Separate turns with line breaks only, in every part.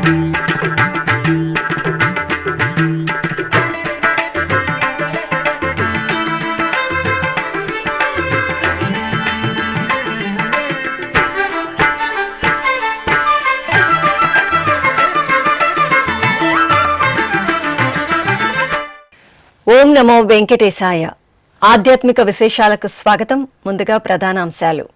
ఓం నమో వెంకటేశాయ. ఆధ్యాత్మిక విశేషాలకు స్వాగతం. ముందుగా ప్రధానాంశాలు.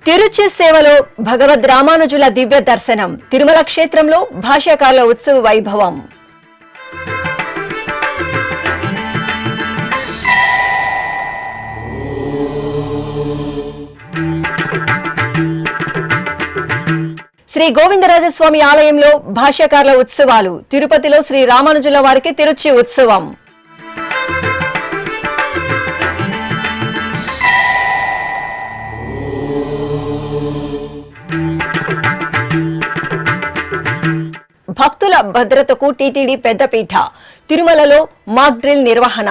తిరుచి సేవలో భగవద్ రామానుజుల దివ్య దర్శనం. తిరుమల క్షేత్రంలో భాష్యకారుల ఉత్సవ వైభవం. శ్రీ గోవిందరాజస్వామి ఆలయంలో భాష్యకారుల ఉత్సవాలు. తిరుపతిలో శ్రీ రామానుజుల వారికి తిరుచి ఉత్సవం. భక్తుల భద్రతకు టీటీడీ పెద్దపీట. తిరుమలలో మాక్ డ్రిల్ నిర్వహణ.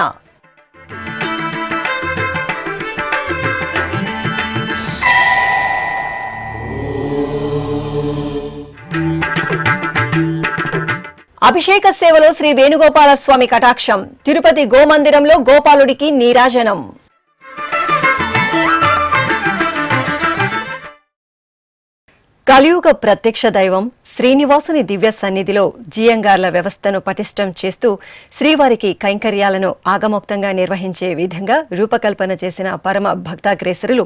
అభిషేక సేవలో శ్రీ వేణుగోపాల స్వామి కటాక్షం. తిరుపతి గోమందిరంలో గోపాలుడికి నీరాజనం. కలియుగ ప్రత్యక్ష దైవం శ్రీనివాసుని దివ్య సన్నిధిలో జీయంగార్ల వ్యవస్థను పటిష్టం చేస్తూ శ్రీవారికి కైంకర్యాలను ఆగమోక్తంగా నిర్వహించే విధంగా రూపకల్పన చేసిన పరమ భక్తాగ్రేసరులు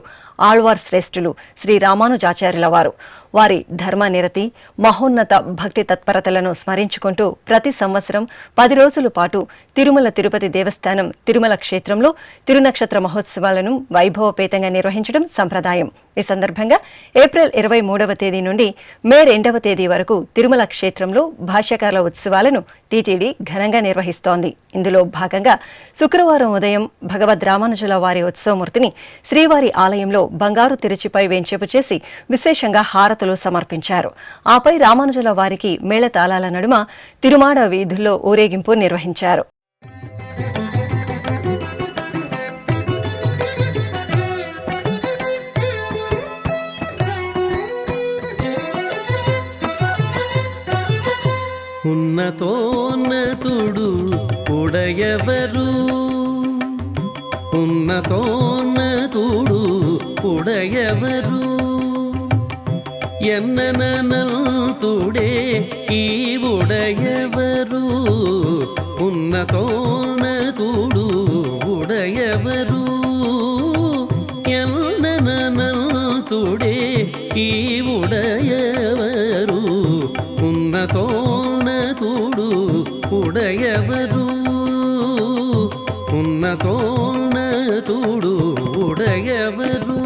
ఆళ్వార్ శ్రేష్ఠులు శ్రీ రామానుజాచార్యుల వారు. వారి ధర్మనిరతి, మహోన్నత భక్తి తత్పరతలను స్మరించుకుంటూ ప్రతి సంవత్సరం 10 రోజుల పాటు తిరుమల తిరుపతి దేవస్థానం తిరుమల క్షేత్రంలో తిరునక్షత్ర మహోత్సవాలను వైభవపేతంగా నిర్వహించడం సంప్రదాయం. ఈ సందర్భంగా ఏప్రిల్ 23వ తేదీ నుండి మే 2వ తేదీ వరకు తిరుమల క్షేత్రంలో భాష్యకారుల ఉత్సవాలను టీటీడీ ఘనంగా నిర్వహిస్తోంది. ఇందులో భాగంగా శుక్రవారం ఉదయం భగవద్ రామానుజుల వారి ఉత్సవమూర్తిని శ్రీవారి ఆలయంలో బంగారు తిరుచిపై వేంచేపు చేసి విశేషంగా హారతులు సమర్పించారు. ఆపై రామానుజుల వారికి మేళతాళాల నడుమ తిరుమాడ వీధుల్లో ఊరేగింపు నిర్వహించారు.
ఉన్నతోన్నతుడు ఉడయవరు, ఉన్నతోన్నతుడు ఉడయవరు, ఎన్ననంతుడే ఈ ఉడయవరు, ఉన్నతోన్నతుడు ఉడయవరు, ఎన్ననంతుడే ఈ ఉడయవరు, ఉన్నతోన్నతుడు ఉడయవరు, ఉన్నతోన్నతుడు ఉడయవరు.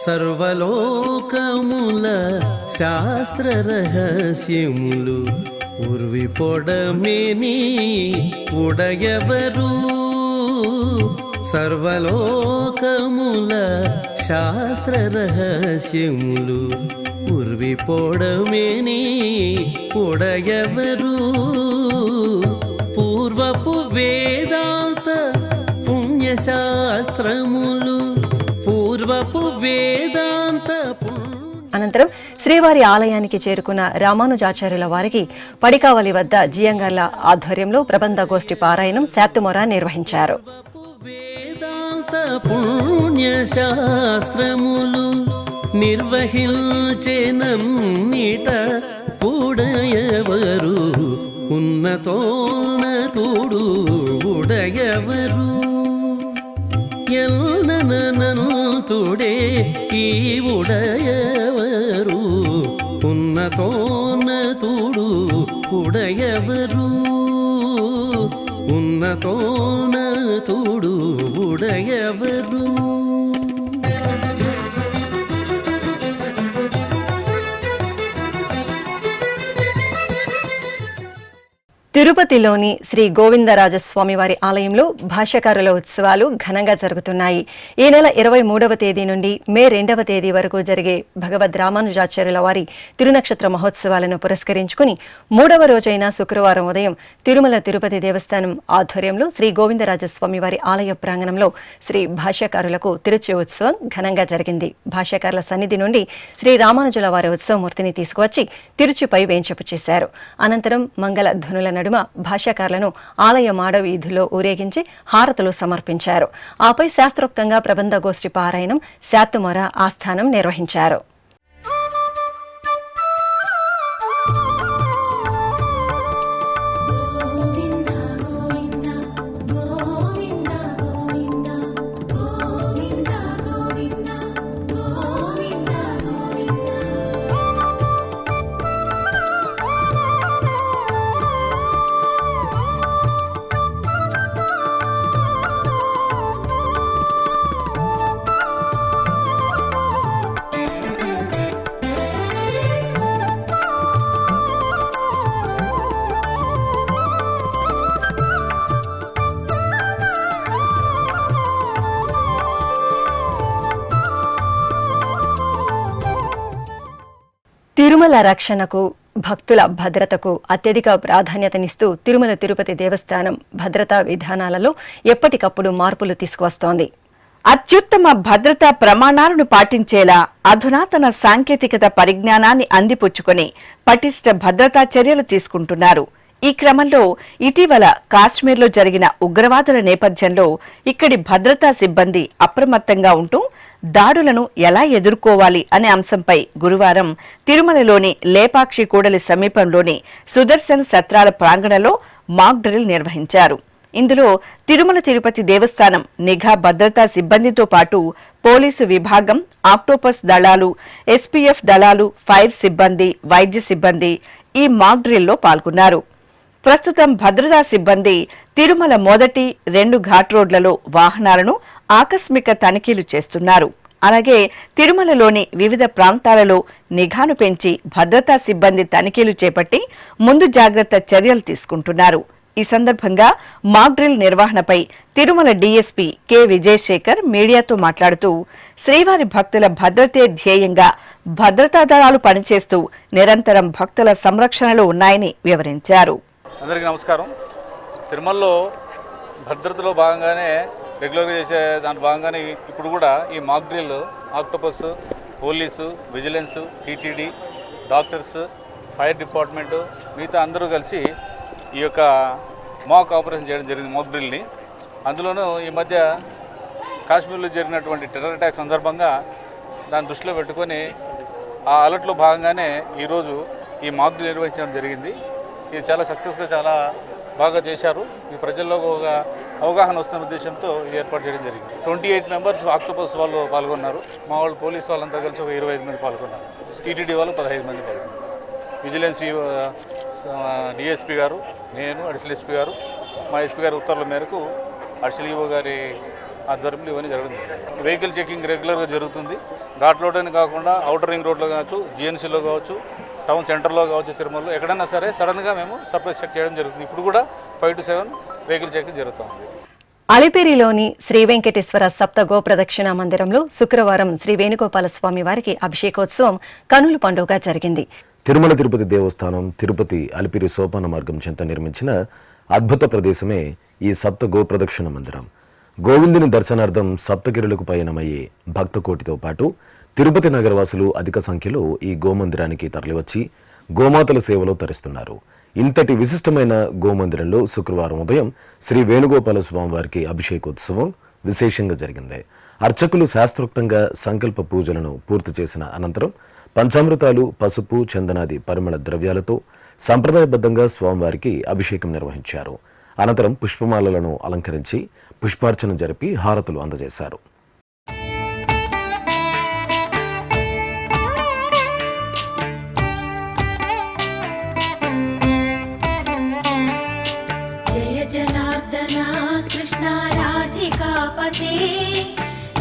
సర్వలోకముల శాస్త్ర రహస్యములు ఉర్వి పొడమేని ఉడయవరు, సర్వలోకముల శాస్త్ర రహస్యములు ఉర్వి పొడమేని ఉడయవరు, పూర్వపు వేదాంత పుణ్యశాస్త్రములు పూర్వపు వేదాంత.
అనంతరం శ్రీవారి ఆలయానికి చేరుకున్న రామానుజాచార్యుల వారికి పడికావలి వద్ద జీయంగార్ల ఆధ్వర్యంలో ప్రబంధ గోష్ఠి పారాయణం శాత్తుమొర నిర్వహించారు.
వేదాంత పుణ్యశాస్త్రములు నిర్వహించెనన్నిట ఉడయవరు, ఉన్నతోన్నతుడు ఉడయవరు, ఎన్ననంతుడే ఈ ఉడయవరు, ఉన్నతోన్నతుడు ఉడయవరు, ఉన్నతోన్నతుడు ఉడయవరు.
తిరుపతిలోని శ్రీ గోవిందరాజస్వామి వారి ఆలయంలో భాష్యకారుల ఉత్సవాలు ఘనంగా జరుగుతున్నాయి. ఈ నెల 23వ తేదీ నుండి మే 2వ తేదీ వరకు జరిగే భగవద్ రామానుజాచార్యుల వారి తిరునక్షత్ర మహోత్సవాలను పురస్కరించుకుని 3వ రోజైన శుక్రవారం ఉదయం తిరుమల తిరుపతి దేవస్థానం ఆధ్వర్యంలో శ్రీ గోవిందరాజస్వామి వారి ఆలయ ప్రాంగణంలో శ్రీ భాష్యకారులకు తిరుచి ఉత్సవం ఘనంగా జరిగింది. భాష్యకారుల సన్నిధి నుండి శ్రీ రామానుజుల వారి ఉత్సవమూర్తిని తీసుకువచ్చి తిరుచిపై వేంచేపు చేశారు. అనంతరం మంగళ ధ్వనుల నడుమ భాష్యకారులను ఆలయ మాడ వీధుల్లో ఊరేగించి హారతులు సమర్పించారు. ఆపై శాస్త్రోక్తంగా ప్రబంధ గోష్ఠి పారాయణం, శాతుమొర ఆస్థానం నిర్వహించారు. తిరుమల రక్షణకు, భక్తుల భద్రతకు అత్యధిక ప్రాధాన్యతనిస్తూ తిరుమల తిరుపతి దేవస్థానం భద్రతా విధానాలలో ఎప్పటికప్పుడు మార్పులు తీసుకువస్తోంది.
అత్యుత్తమ భద్రతా ప్రమాణాలను పాటించేలా అధునాతన సాంకేతికత పరిజ్ఞానాన్ని అందిపుచ్చుకొని పటిష్ట భద్రతా చర్యలు తీసుకుంటున్నారు. ఈ క్రమంలో ఇటీవల కాశ్మీర్లో జరిగిన ఉగ్రవాదుల నేపథ్యంలో ఇక్కడి భద్రతా సిబ్బంది అప్రమత్తంగా ఉంటూ దాడులను ఎలా ఎదుర్కోవాలి అనే అంశంపై గురువారం తిరుమలలోని లేపాక్షి కూడలి సమీపంలోని సుదర్శన్ సత్రాల ప్రాంగణంలో మాక్ డ్రిల్ నిర్వహించారు. ఇందులో తిరుమల తిరుపతి దేవస్థానం నిఘా భద్రతా సిబ్బందితో పాటు పోలీసు విభాగం, ఆక్టోపస్ దళాలు, ఎస్పీఎఫ్ దళాలు, ఫైర్ సిబ్బంది, వైద్య సిబ్బంది ఈ మాక్ డ్రిల్లో పాల్గొన్నారు. ప్రస్తుతం భద్రతా సిబ్బంది తిరుమల మొదటి 2 ఘాట్ రోడ్లలో వాహనాలను ఆకస్మిక తనిఖీలు చేస్తున్నారు. అలాగే తిరుమలలోని వివిధ ప్రాంతాలలో నిఘాను పెంచి భద్రతా సిబ్బంది తనిఖీలు చేపట్టి ముందు జాగ్రత్త చర్యలు తీసుకుంటున్నారు. ఈ సందర్భంగా మాక్ డ్రిల్ నిర్వహణపై తిరుమల డీఎస్పీ కె విజయశేఖర్ మీడియాతో మాట్లాడుతూ శ్రీవారి భక్తుల భద్రతే ధ్యేయంగా భద్రతా దళాలు పనిచేస్తూ నిరంతరం భక్తుల సంరక్షణలో ఉన్నాయని వివరించారు.
అందరికీ నమస్కారం. తిరుమలలో భద్రతలో భాగంగానే రెగ్యులర్గా చేసే దాంట్లో భాగంగానే ఇప్పుడు కూడా ఈ mock drill octopus, police, vigilance, TTD, doctors, fire department మిగతా అందరూ కలిసి ఈ యొక్క మాక్ ఆపరేషన్ చేయడం జరిగింది, మాక్ డ్రిల్ని. అందులోనూ ఈ మధ్య కాశ్మీర్లో జరిగినటువంటి టెర్రర్ అటాక్ సందర్భంగా దాన్ని దృష్టిలో పెట్టుకొని ఆ అలర్ట్లో భాగంగానే ఈరోజు ఈ మాక్ డ్రిల్ నిర్వహించడం జరిగింది. ఇది చాలా సక్సెస్గా చాలా బాగా చేశారు. ఈ ప్రజల్లో ఒక అవగాహన వస్తున్న ఉద్దేశంతో ఇది ఏర్పాటు చేయడం జరిగింది. 28 మెంబర్స్ ఆక్టోపస్ వాళ్ళు పాల్గొన్నారు. మా వాళ్ళు పోలీస్ వాళ్ళంతా కలిసి ఒక 25 మంది పాల్గొన్నారు. టీటీడీ వాళ్ళు 15 మంది పాల్గొన్నారు. విజిలెన్స్ డిఎస్పీ గారు, నేను, అడిషనల్ ఎస్పీ గారు, మా ఎస్పీ గారి ఉత్తర్వుల మేరకు అడిషనల్ ఈఓ గారి ఆధ్వర్యంలో ఇవన్నీ జరగడం జరిగింది. వెహికల్ చెకింగ్ రెగ్యులర్గా జరుగుతుంది. ఘాట్ రోడ్లోనే కాకుండా అవుటర్ రింగ్ రోడ్లో కావచ్చు, జిఎన్సీలో కావచ్చు, టౌన్ సెంటర్లో కావచ్చు, తిరుమలలో ఎక్కడైనా సరే సడన్గా మేము సర్ప్రైజ్ చెక్ చేయడం జరుగుతుంది. ఇప్పుడు కూడా 5 to 7 వెహికల్ చెకింగ్ జరుగుతుంది.
అలిపిరిలోని శ్రీ వెంకటేశ్వర సప్త గోప్రదక్షిణ మందిరంలో శుక్రవారం శ్రీ వేణుగోపాల స్వామి వారికి అభిషేకోత్సవం కనుల పండుగగా జరిగింది.
తిరుమల తిరుపతి దేవస్థానం తిరుపతి అలిపిరి సోపాన మార్గం చెంత నిర్మించిన అద్భుత ప్రదేశమే ఈ సప్త గోప్రదక్షిణ మందిరం. గోవిందుని దర్శనార్థం సప్తగిరులకు పయనమయ్యే భక్తకోటితో పాటు తిరుపతి నగరవాసులు అధిక సంఖ్యలో ఈ గోమందిరానికి తరలివచ్చి గోమాతల సేవలో తరిస్తున్నారు. ఇంతటి విశిష్టమైన గోమందిరంలో శుక్రవారం ఉదయం శ్రీ వేణుగోపాల స్వామి వారికి అభిషేకోత్సవం విశేషంగా జరిగింది. అర్చకులు శాస్త్రోక్తంగా సంకల్ప పూజలను పూర్తి చేసిన అనంతరం పంచామృతాలు, పసుపు, చందనాది పరిమళ ద్రవ్యాలతో సంప్రదాయబద్ధంగా స్వామివారికి అభిషేకం నిర్వహించారు. అనంతరం పుష్పమాలలను అలంకరించి పుష్పార్చన జరిపి హారతులు అందజేశారు.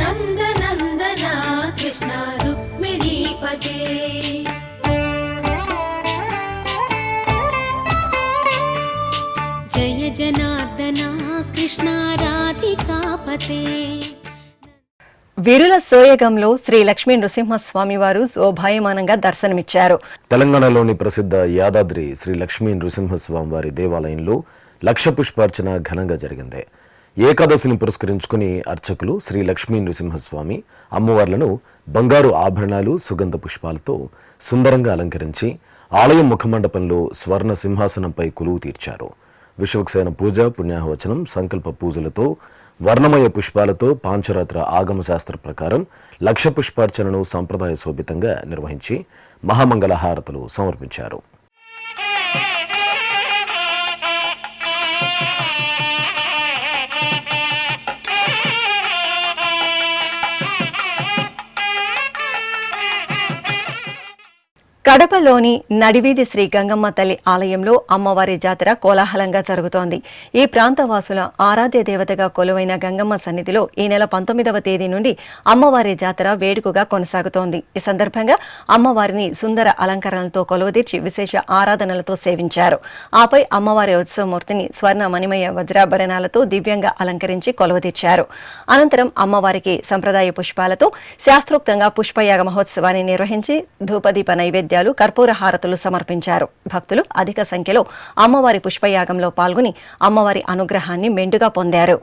నందనందనా కృష్ణ రుక్మిణీపతే జనార్దనా కృష్ణ రాధికాపతే.
వీరుల సోయగంలో శ్రీ లక్ష్మీ నృసింహస్వామి వారు శోభాయమానంగా దర్శనమిచ్చారు.
తెలంగాణలోని ప్రసిద్ధ యాదాద్రి శ్రీ లక్ష్మీ నృసింహస్వామి వారి దేవాలయంలో లక్ష పుష్పార్చన ఘనంగా జరిగింది. ఏకాదశిని పురస్కరించుకుని అర్చకులు శ్రీ లక్ష్మీ నృసింహస్వామి అమ్మవార్లను బంగారు ఆభరణాలు సుగంధ పుష్పాలతో సుందరంగా అలంకరించి ఆలయం ముఖమండపంలో స్వర్ణ సింహాసనంపై కొలువు తీర్చారు. విశ్వక్సేన పూజ, పుణ్యాహవచనం, సంకల్ప పూజలతో వర్ణమయ పుష్పాలతో పాంచరాత్ర ఆగమ శాస్త్ర ప్రకారం లక్ష పుష్పార్చనను సంప్రదాయ శోభితంగా నిర్వహించి మహామంగళ హారతులు సమర్పించారు.
కడపలోని నడివీధి శ్రీ గంగమ్మ తల్లి ఆలయంలో అమ్మవారి జాతర కోలాహలంగా జరుగుతోంది. ఈ ప్రాంతవాసుల ఆరాధ్య దేవతగా కొలువైన గంగమ్మ సన్నిధిలో ఈ నెల 19వ తేదీ నుండి అమ్మవారి జాతర వేడుకగా కొనసాగుతోంది. ఈ సందర్భంగా అమ్మవారిని సుందర అలంకరణలతో కొలువుదీర్చి విశేష ఆరాధనలతో సేవించారు. ఆపై అమ్మవారి ఉత్సవమూర్తిని స్వర్ణ మణిమయ వజ్రాభరణాలతో దివ్యంగా అలంకరించి కొలువుదీర్చారు. అనంతరం అమ్మవారికి సంప్రదాయ పుష్పాలతో శాస్త్రోక్తంగా పుష్పయాగ మహోత్సవాన్ని నిర్వహించి ధూపదీప నైవేద్యాలు, కర్పూర హారతులు సమర్పించారు. భక్తులు అధిక సంఖ్యలో అమ్మవారి పుష్పయాగంలో పాల్గొని అమ్మవారి అనుగ్రహాన్ని మెండుగా పొందారు.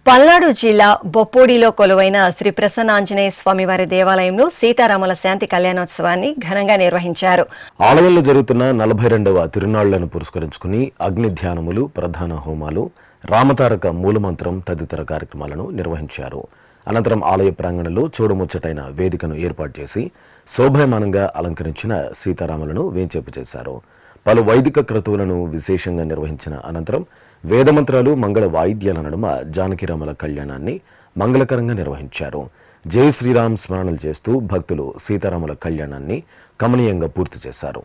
పల్నాడు జిల్లా బొప్పూడిలో కొలువైన శ్రీ ప్రసన్నాంజనేయ స్వామివారి దేవాలయంలో సీతారాముల శాంతి కళ్యాణోత్సవాన్ని ఘనంగా నిర్వహించారు.
ఆలయంలో జరుగుతున్న 42వ తిరునాళ్లను పురస్కరించుకుని అగ్ని ధ్యానములు, ప్రధాన హోమాలు, రామతారక మూలమంత్రం తదితర కార్యక్రమాలను నిర్వహించారు. అనంతరం ఆలయ ప్రాంగణంలో చూడముచ్చటైన వేదికను ఏర్పాటు చేసి శోభాయమానంగా అలంకరించిన సీతారాములను వేంచేపు చేశారు. పలు వైదిక క్రతువులను విశేషంగా నిర్వహించిన అనంతరం వేదమంత్రాలు, మంగళ వాయిద్యాల నడుమ జానకిరాముల కళ్యాణాన్ని మంగళకరంగా నిర్వహించారు. జై శ్రీరామ్ స్మరణలు చేస్తూ భక్తులు సీతారాముల కళ్యాణాన్ని కమనీయంగా పూర్తి చేశారు.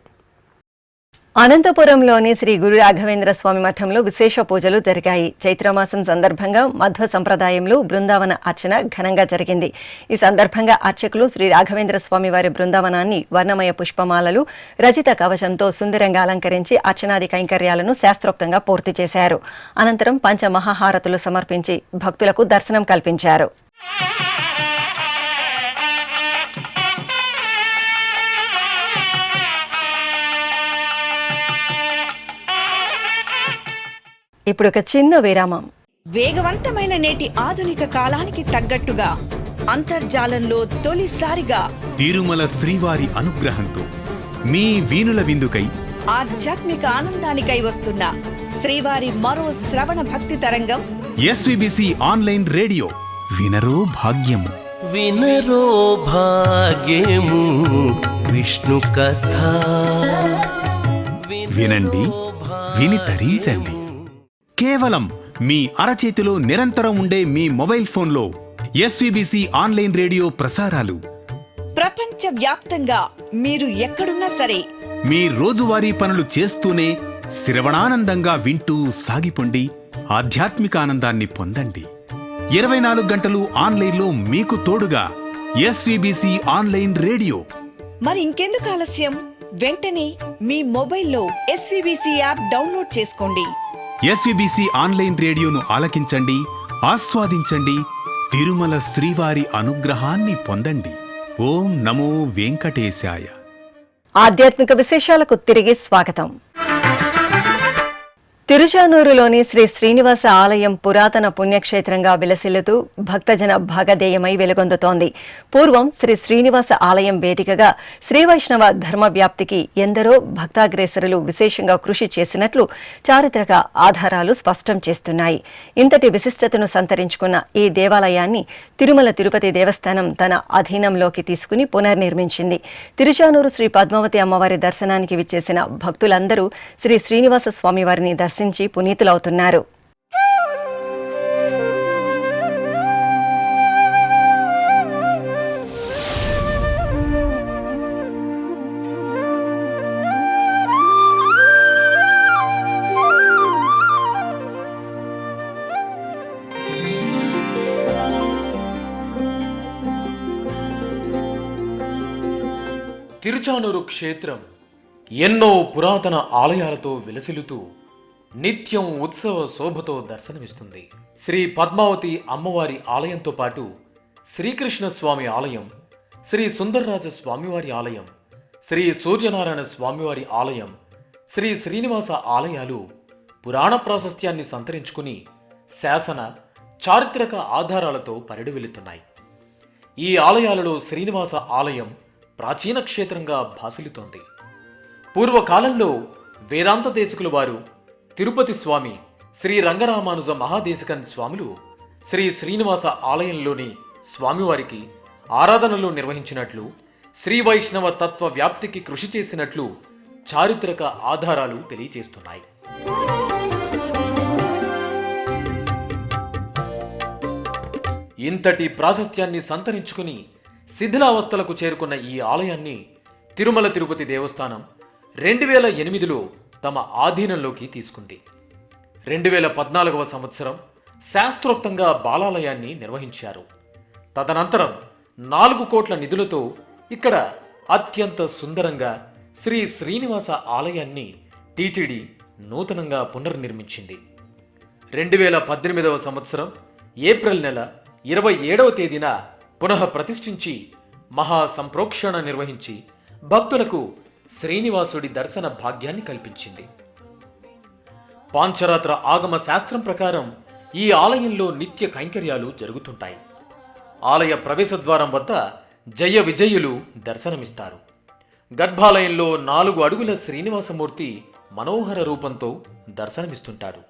అనంతపురంలోని శ్రీ గురు రాఘవేంద్ర స్వామి మఠంలో విశేష పూజలు జరిగాయి. చైత్రమాసం సందర్భంగా మధ్వ సంప్రదాయంలో బృందావన అర్చన ఘనంగా జరిగింది. ఈ సందర్భంగా అర్చకులు శ్రీ రాఘవేంద్ర స్వామి వారి బృందావనాన్ని వర్ణమయ పుష్పమాలలు, రచిత కవచంతో సుందరంగా అలంకరించి అర్చనాది కైంకర్యాలను శాస్త్రోక్తంగా పూర్తి చేశారు. అనంతరం పంచమహాహారతులు సమర్పించి భక్తులకు దర్శనం కల్పించారు. ఇప్పుడు ఒక చిన్న విరామం.
వేగవంతమైన నేటి ఆధునిక కాలానికి తగ్గట్టుగా అంతర్జాలంలో తొలిసారిగా
తిరుమల శ్రీవారి అనుగ్రహంతో మీ వీణుల విందుకై
ఆధ్యాత్మిక ఆనందానికై వస్తున్న శ్రీవారి మరో శ్రవణ భక్తి తరంగం
ఎస్విబిసి ఆన్లైన్ రేడియో. వినరో భాగ్యము,
వినరో భాగ్యము విష్ణు కథ.
వినండి, విని తరించండి. కేవలం మీ అరచేతిలో నిరంతరం ఉండే మీ మొబైల్ ఫోన్లో ఎస్విబిసి ఆన్లైన్ రేడియో ప్రసారాలు
ప్రపంచ వ్యాప్తంగా మీరు ఎక్కడున్నా సరే
మీ రోజువారీ పనులు చేస్తూనే శ్రవణానందంగా వింటూ సాగిపోండి. ఆధ్యాత్మిక ఆనందాన్ని పొందండి. 24 గంటలు ఆన్లైన్లో మీకు తోడుగా ఎస్విబిసి ఆన్లైన్ రేడియో.
మరి ఇంకెందుకు ఆలస్యం? వెంటనే మీ మొబైల్లో ఎస్విబిసి యాప్ డౌన్లోడ్ చేసుకోండి.
ఎస్విబిసి ఆన్లైన్ రేడియోను ఆలకించండి, ఆస్వాదించండి. తిరుమల శ్రీవారి అనుగ్రహాన్ని పొందండి. ఓం నమో వెంకటేశాయ.
ఆధ్యాత్మిక విశేషాలకు తిరిగి స్వాగతం. తిరుచానూరులోని శ్రీ శ్రీనివాస ఆలయం పురాతన పుణ్యక్షేత్రంగా విలసిల్లుతూ భక్తజన భాగధేయమై వెలుగొందుతోంది. పూర్వం శ్రీ శ్రీనివాస ఆలయం వేదికగా శ్రీ వైష్ణవ ధర్మ వ్యాప్తికి ఎందరో భక్తాగ్రేసరులు విశేషంగా కృషి చేసినట్లు చారిత్రక ఆధారాలు స్పష్టం చేస్తున్నాయి. ఇంతటి విశిష్టతను సంతరించుకున్న ఈ దేవాలయాన్ని తిరుమల తిరుపతి దేవస్థానం తన అధీనంలోకి తీసుకుని పునర్నిర్మించింది. తిరుచానూరు శ్రీ పద్మావతి అమ్మవారి దర్శనానికి విచ్చేసిన భక్తులందరూ శ్రీ శ్రీనివాస స్వామివారిని దర్శించి పునీతులవుతున్నారు.
తిరుచానూరు క్షేత్రం ఎన్నో పురాతన ఆలయాలతో విలసిల్లుతూ నిత్యం ఉత్సవ శోభతో దర్శనమిస్తుంది. శ్రీ పద్మావతి అమ్మవారి ఆలయంతో పాటు శ్రీకృష్ణ స్వామి ఆలయం, శ్రీ సుందరరాజ స్వామివారి ఆలయం, శ్రీ సూర్యనారాయణ స్వామివారి ఆలయం, శ్రీ శ్రీనివాస ఆలయాలు పురాణ ప్రాశస్త్యాన్ని సంతరించుకుని శాసన చారిత్రక ఆధారాలతో పరిడివెళుతున్నాయి. ఈ ఆలయాలలో శ్రీనివాస ఆలయం ప్రాచీన క్షేత్రంగా భాసిల్లుతోంది. పూర్వకాలంలో వేదాంత దేశికుల వారు తిరుపతి స్వామి శ్రీ రంగరామానుజ మహాదేశికన్ స్వాములు శ్రీ శ్రీనివాస ఆలయంలోని స్వామివారికి ఆరాధనలు నిర్వహించినట్లు, శ్రీ వైష్ణవ తత్వ వ్యాప్తికి కృషి చేసినట్లు చారిత్రక ఆధారాలు తెలియజేస్తున్నాయి. ఇంతటి ప్రాశస్త్యాన్ని సంతరించుకుని శిథిలావస్థలకు చేరుకున్న ఈ ఆలయాన్ని తిరుమల తిరుపతి దేవస్థానం 2008లో తమ ఆధీనంలోకి తీసుకుంది. 2014వ సంవత్సరం శాస్త్రోక్తంగా బాలాలయాన్ని నిర్వహించారు. తదనంతరం 4 కోట్ల నిధులతో ఇక్కడ అత్యంత సుందరంగా శ్రీ శ్రీనివాస ఆలయాన్ని టీటీడీ నూతనంగా పునర్నిర్మించింది. 2018వ సంవత్సరం ఏప్రిల్ నెల 27వ తేదీన పునః ప్రతిష్ఠించి మహా సంప్రోక్షణ నిర్వహించి భక్తులకు శ్రీనివాసుడి దర్శన భాగ్యాన్ని కల్పించింది. పాంచరాత్ర ఆగమ శాస్త్రం ప్రకారం ఈ ఆలయంలో నిత్య కైంకర్యాలు జరుగుతుంటాయి. ఆలయ ప్రవేశద్వారం వద్ద జయ విజయులు దర్శనమిస్తారు. గర్భాలయంలో 4 అడుగుల శ్రీనివాసమూర్తి మనోహర రూపంతో దర్శనమిస్తుంటారు.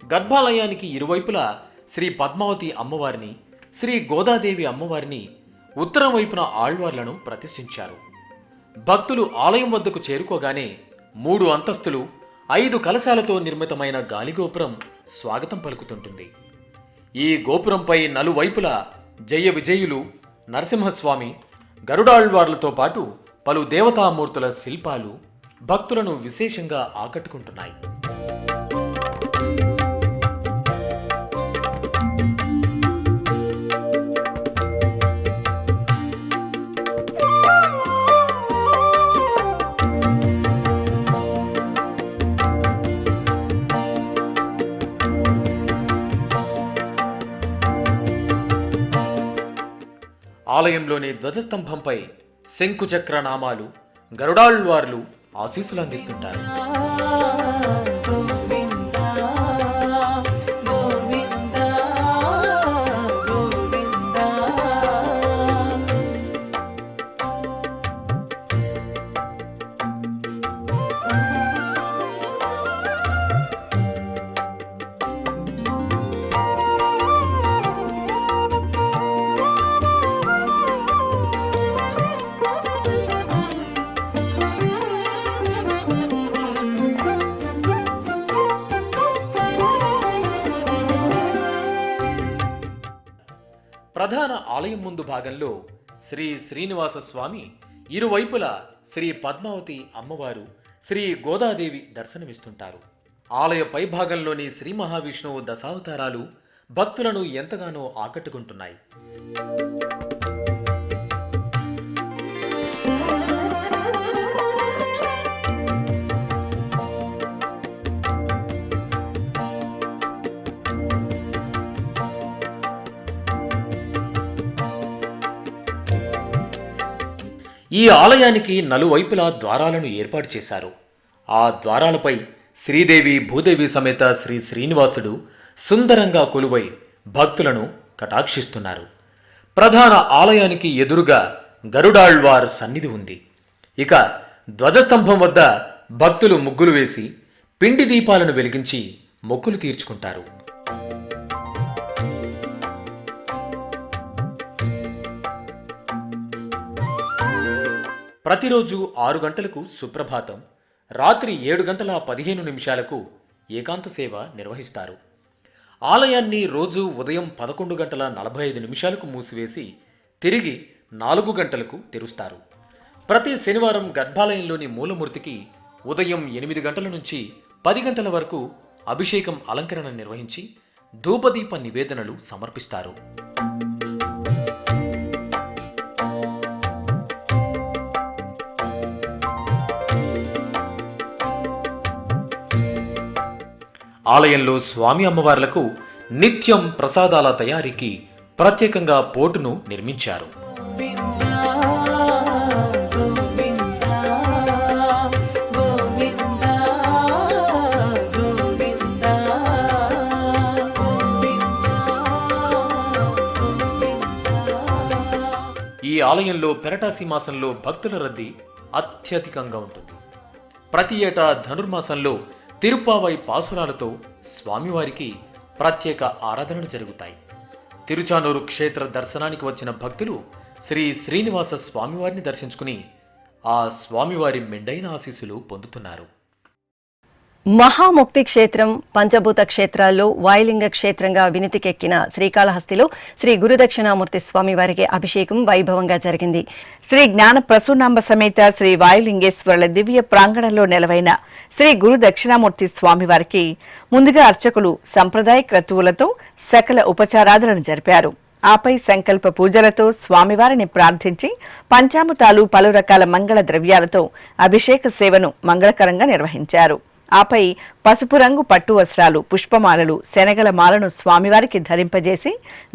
గర్భాలయానికి ఇరువైపులా శ్రీ పద్మావతి అమ్మవారిని, శ్రీ గోదాదేవి అమ్మవారిని, ఉత్తరం వైపున ఆళ్వార్లను ప్రతిష్ఠించారు. భక్తులు ఆలయం వద్దకు చేరుకోగానే 3 అంతస్తులు 5 కలశాలతో నిర్మితమైన గాలిగోపురం స్వాగతం పలుకుతుంటుంది. ఈ గోపురంపై నలువైపులా జయ విజయులు, నరసింహస్వామి, గరుడాళ్వార్లతో పాటు పలు దేవతామూర్తుల శిల్పాలు భక్తులను విశేషంగా ఆకట్టుకుంటున్నాయి. ఆలయంలోని ధ్వజస్తంభంపై శంకుచక్ర నామాలు, గరుడాళ్వార్లు ఆశీస్సులు అందిస్తుంటారు. ప్రధాన ఆలయం ముందు భాగంలో శ్రీ శ్రీనివాస స్వామి, ఇరువైపులా శ్రీ పద్మావతి అమ్మవారు, శ్రీ గోదాదేవి దర్శనమిస్తుంటారు. ఆలయ పైభాగంలోని శ్రీ మహావిష్ణువు దశావతారాలు భక్తులను ఎంతగానో ఆకట్టుకుంటున్నాయి. ఈ ఆలయానికి నలువైపులా ద్వారాలను ఏర్పాటు చేశారు. ఆ ద్వారాలపై శ్రీదేవి భూదేవి సమేత శ్రీ శ్రీనివాసుడు సుందరంగా కొలువై భక్తులను కటాక్షిస్తున్నారు. ప్రధాన ఆలయానికి ఎదురుగా గరుడాళ్వార్ సన్నిధి ఉంది. ఇక ధ్వజస్తంభం వద్ద భక్తులు ముగ్గులు వేసి పిండి దీపాలను వెలిగించి మొక్కులు తీర్చుకుంటారు. ప్రతిరోజు 6 గంటలకు సుప్రభాతం, రాత్రి 7:15 ఏకాంత సేవ నిర్వహిస్తారు. ఆలయాన్ని రోజు ఉదయం 11:45 మూసివేసి తిరిగి 4 గంటలకు తెరుస్తారు. ప్రతి శనివారం గర్భాలయంలోని మూలమూర్తికి ఉదయం 8 గంటల నుంచి 10 గంటల వరకు అభిషేకం అలంకరణ నిర్వహించి ధూపదీప నివేదనలు సమర్పిస్తారు. ఆలయంలో స్వామి అమ్మవార్లకు నిత్యం ప్రసాదాల తయారీకి ప్రత్యేకంగా పోటును నిర్మించారు. ఈ ఆలయంలో పెరటాసి మాసంలో భక్తుల రద్దీ అత్యధికంగా ఉంటుంది. ప్రతి ఏటా ధనుర్మాసంలో తిరుప్పావై పాసురాలతో స్వామివారికి ప్రత్యేక ఆరాధనలు జరుగుతాయి. తిరుచానూరు క్షేత్ర దర్శనానికి వచ్చిన భక్తులు శ్రీ శ్రీనివాస స్వామివారిని దర్శించుకుని ఆ స్వామివారి మెండైన ఆశీస్సులు పొందుతున్నారు.
మహాముక్తి క్షేత్రం పంచభూత క్షేత్రాల్లో వాయులింగ క్షేత్రంగా వినితికెక్కిన శ్రీకాళహస్తిలో శ్రీ గురుదక్షిణామూర్తి స్వామివారికి అభిషేకం వైభవంగా జరిగింది.
శ్రీ జ్ఞాన ప్రసూనాంబ సమేత శ్రీ వాయులింగేశ్వరుల దివ్య ప్రాంగణంలో నెలవైన శ్రీ గురు దక్షిణామూర్తి స్వామివారికి ముందుగా అర్చకులు సంప్రదాయ క్రతువులతో సకల ఉపచారాధనలు జరిపారు. ఆపై సంకల్ప పూజలతో స్వామివారిని ప్రార్థించి పంచామృతాలు పలు రకాల మంగళ ద్రవ్యాలతో అభిషేక సేవను మంగళకరంగా నిర్వహించారు. ఆపై పసుపు రంగు పట్టు వస్త్రాలు, పుష్పమాలలు, శనగల మాలను స్వామివారికి ధరింపజేసి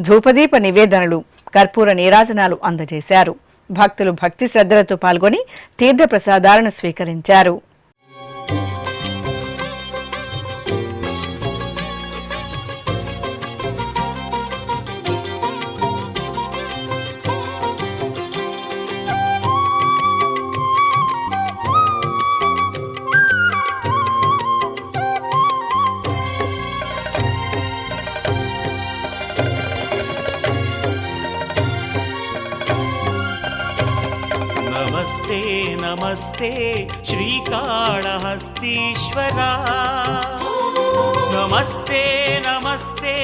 ధూపదీప నివేదనలు, కర్పూర నీరాజనాలు అందజేశారు. భక్తులు భక్తి శ్రద్ధలతో పాల్గొని తీర్థ ప్రసాదాలను స్వీకరించారు.
नमस्ते नमस्ते श्रीकाళहस्तीश्वरा नमस्ते नमस्ते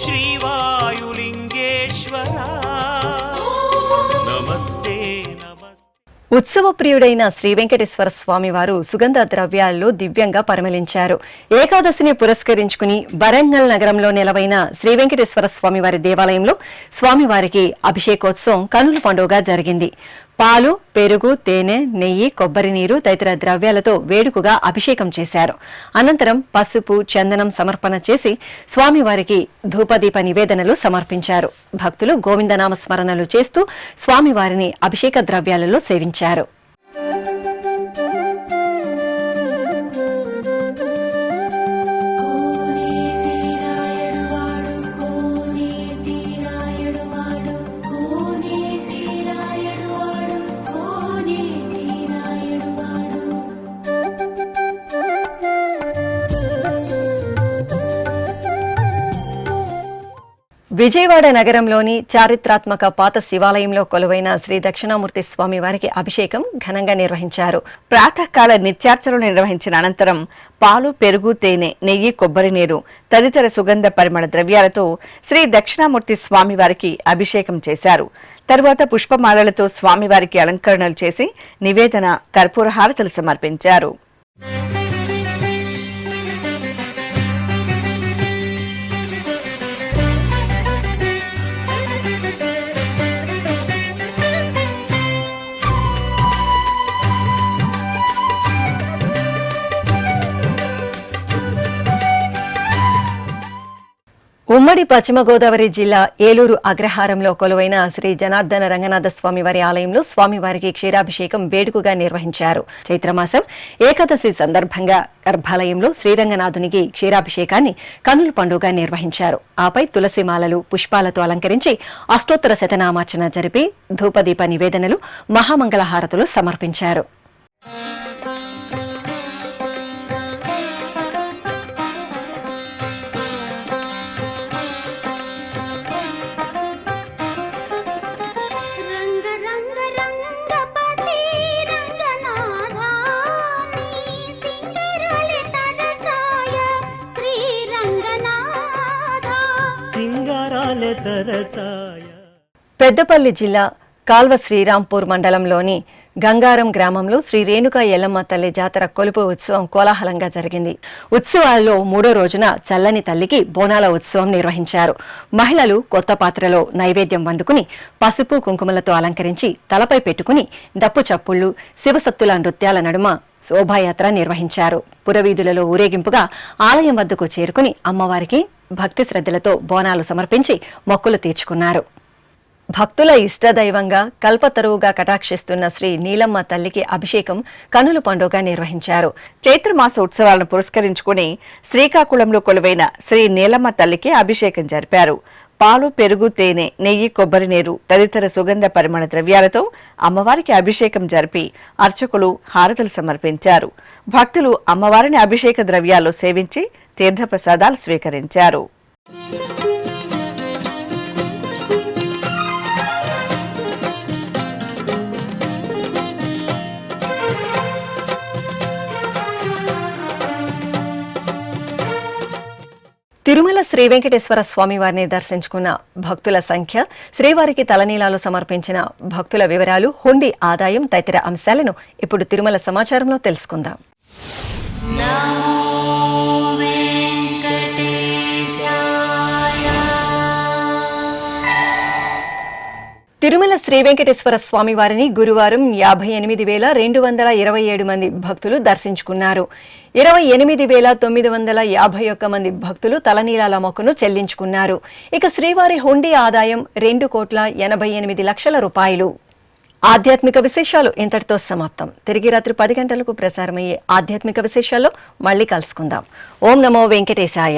श्रीवायुलिङ्गेश्वरा नमस्ते नमस्ते.
ఉత్సవ ప్రియుడైన శ్రీ వెంకటేశ్వర స్వామివారు సుగంధ ద్రవ్యాల్లో దివ్యంగా పరిమళించారు. ఏకాదశిని పురస్కరించుకుని వరంగల్ నగరంలో నెలవైన శ్రీ వెంకటేశ్వర స్వామివారి దేవాలయంలో స్వామివారికి అభిషేకోత్సవం కనుల పండుగగా జరిగింది. పాలు, పెరుగు, తేనె, నెయ్యి, కొబ్బరి నీరు తదితర ద్రవ్యాలతో వేడుకగా అభిషేకం చేశారు. అనంతరం పసుపు, చందనం సమర్పణ చేసి స్వామివారికి ధూపదీప నివేదనలు సమర్పించారు. భక్తులు గోవిందనామ స్మరణలు చేస్తూ స్వామివారిని అభిషేక ద్రవ్యాలలో సేవించారు. విజయవాడ నగరంలోని చారిత్రాత్మక పాత శివాలయంలో కొలువైన శ్రీ దక్షిణామూర్తి స్వామివారికి అభిషేకం ఘనంగా నిర్వహించారు.
ప్రాతకాల నిత్యార్చనలు నిర్వహించిన అనంతరం పాలు, పెరుగు, తేనె, నెయ్యి, కొబ్బరి నీరు తదితర సుగంధ పరిమళ ద్రవ్యాలతో శ్రీ దక్షిణామూర్తి స్వామివారికి అభిషేకం చేశారు. తరువాత పుష్పమాలలతో స్వామివారికి అలంకరణలు చేసి నివేదన, కర్పూర హారతులు సమర్పించారు.
ఉమ్మడి పశ్చిమ గోదావరి జిల్లా ఏలూరు అగ్రహారంలో కొలువైన శ్రీ జనార్దన రంగనాథ స్వామివారి ఆలయంలో స్వామివారికి క్షీరాభిషేకం వేడుకగా నిర్వహించారు. చైత్రమాసం ఏకాదశి సందర్భంగా గర్భాలయంలో శ్రీరంగనాథునికి క్షీరాభిషేకాన్ని కన్నుల పండుగ నిర్వహించారు. ఆపై తులసిమాలలు, పుష్పాలతో అలంకరించి అష్టోత్తర శతనామార్చన జరిపి ధూపదీప నివేదనలు, మహామంగళహారతులు సమర్పించారు. పెద్దపల్లి జిల్లా కాల్వ శ్రీరాంపూర్ మండలంలోని గంగారం గ్రామంలో శ్రీ రేణుకా ఎల్లమ్మ తల్లి జాతర కొలుపు ఉత్సవం కోలాహలంగా జరిగింది. ఉత్సవాల్లో 3వ రోజున చల్లని తల్లికి బోనాల ఉత్సవం నిర్వహించారు. మహిళలు కొత్త పాత్రలో నైవేద్యం వండుకుని పసుపు కుంకుమలతో అలంకరించి తలపై పెట్టుకుని డప్పు చప్పుళ్లు, శివసత్తుల నృత్యాల నడుమ శోభాయాత్ర నిర్వహించారు. పురవీధులలో ఊరేగింపుగా ఆలయం వద్దకు చేరుకుని అమ్మవారికి భక్తి శ్రద్ధలతో బోనాలు సమర్పించి మొక్కులు తీర్చుకున్నారు. భక్తుల ఇష్టదైవంగా కల్పతరువుగా కటాక్షిస్తున్న శ్రీ నీలమ్మ తల్లికి అభిషేకం కన్నుల పండుగ నిర్వహించారు.
చైత్రమాస ఉత్సవాలను పురస్కరించుకుని శ్రీకాకుళంలో కొలువైన శ్రీ నీలమ్మ తల్లికి అభిషేకం జరిపారు. పాలు, పెరుగు, తేనె, నెయ్యి, కొబ్బరి నీరు తదితర సుగంధ పరిమళ ద్రవ్యాలతో అమ్మవారికి అభిషేకం జరిపి అర్చకులు హారతులు సమర్పించారు. భక్తులు అమ్మవారిని అభిషేక ద్రవ్యాలు సేవించి తీర్థప్రసాదాలు స్వీకరించారు.
తిరుమల శ్రీ వెంకటేశ్వర స్వామి వారిని దర్శించుకున్న భక్తుల సంఖ్య, శ్రీవారికి తలనీలాలు సమర్పించిన భక్తుల వివరాలు, హుండీ ఆదాయం తదితర అంశాలను ఇప్పుడు తిరుమల సమాచారంలో తెలుసుకుందాం. తిరుమల శ్రీ వెంకటేశ్వర స్వామి వారిని గురువారం 58,227 మంది భక్తులు దర్శించుకున్నారు. 28,951 మంది భక్తులు తలనీలాల మొక్కును చెల్లించుకున్నారు. ఇక శ్రీవారి హుండీ ఆదాయం 2,88,00,000 రూపాయలు. ఆధ్యాత్మిక విశేషాలు ఇంతటితో సమాప్తం. తిరిగి రాత్రి 10 గంటలకు ప్రసారమయ్యే ఆధ్యాత్మిక విశేషాల్లో మళ్ళీ కలుసుకుందాం. ఓం నమో వెంకటేశాయ.